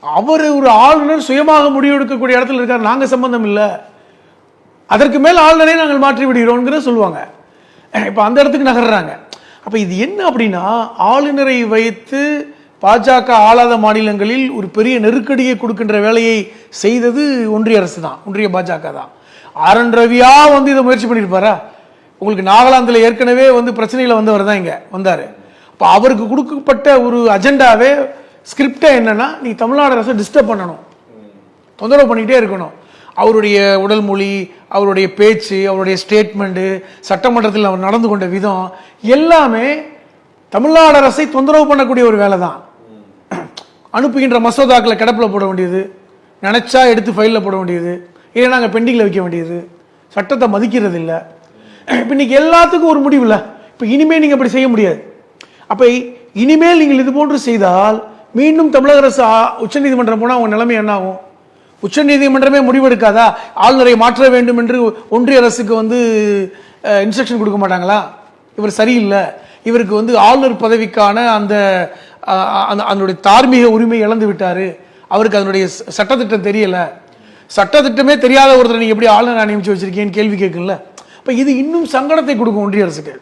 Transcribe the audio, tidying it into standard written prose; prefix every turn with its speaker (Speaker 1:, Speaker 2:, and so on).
Speaker 1: அவர் ஒரு ஆளுநர் சுயமாக முடிவெடுக்கக்கூடிய இடத்துல இருக்கார், நாங்கள் சம்பந்தம் இல்லை, அதற்கு மேல் ஆளுநரை நாங்கள் மாற்றி விடுகிறோங்கிற சொல்லுவாங்க. இப்போ அந்த இடத்துக்கு நகர்றாங்க. அப்போ இது என்ன அப்படின்னா, ஆளுநரை வைத்து பாஜக ஆளாத மாநிலங்களில் ஒரு பெரிய நெருக்கடியை கொடுக்கின்ற வேலையை செய்தது ஒன்றிய அரசு தான், ஒன்றிய பாஜக தான். ஆர்.என். ரவியா வந்து இதை முயற்சி பண்ணியிருப்பாரா? உங்களுக்கு நாகாலாந்தில் ஏற்கனவே வந்து பிரச்சனையில் வந்தவர் தான் இங்கே வந்தார். இப்போ அவருக்கு கொடுக்கப்பட்ட ஒரு அஜெண்டாவே ஸ்கிரிப்டே என்னன்னா, நீ தமிழ்நாடு அரசை டிஸ்டர்ப் பண்ணணும், தொந்தரவு பண்ணிக்கிட்டே இருக்கணும். அவருடைய உடல் மொழி, அவருடைய பேச்சு, அவருடைய ஸ்டேட்மெண்ட்டு, சட்டமன்றத்தில் அவர் நடந்து கொண்ட விதம் எல்லாமே தமிழ்நாடு அரசை தொந்தரவு பண்ணக்கூடிய ஒரு வேலை தான். அனுப்புகின்ற மசோதாக்களை கிடப்பில் போட வேண்டியது, நினச்சா எடுத்து ஃபைலில் போட வேண்டியது, இல்லை நாங்கள் பெண்டிங்கில் வைக்க வேண்டியது, சட்டத்தை மதிக்கிறது இல்லை. இப்போ இன்னைக்கு எல்லாத்துக்கும் ஒரு முடிவு இல்லை. இப்போ இனிமேல் நீங்கள் அப்படி செய்ய முடியாது. அப்போ இனிமேல் நீங்கள் இது போன்று செய்தால் மீண்டும் தமிழக அரசு உச்சநீதிமன்றம் போனால் அவங்க நிலைமை என்ன ஆகும்? உச்சநீதிமன்றமே முடிவெடுக்காதா? ஆளுநரை மாற்ற வேண்டும் என்று ஒன்றிய அரசுக்கு வந்து இன்ஸ்ட்ரக்ஷன் கொடுக்க மாட்டாங்களா? இவர் சரியில்லை, இவருக்கு வந்து ஆளுநர் பதவிக்கான அந்த அதனுடைய தார்மீக உரிமை இழந்து விட்டாரு, அவருக்கு அதனுடைய சட்டத்திட்டம் தெரியல, சட்டத்திட்டமே தெரியாத ஒருத்தர் நீங்க எப்படி ஆளுநர் நியமிச்சு வச்சிருக்கீங்கன்னு கேள்வி கேட்கல. இப்போ இது இன்னும் சங்கடத்தை கொடுக்கும் ஒன்றிய அரசுக்கு.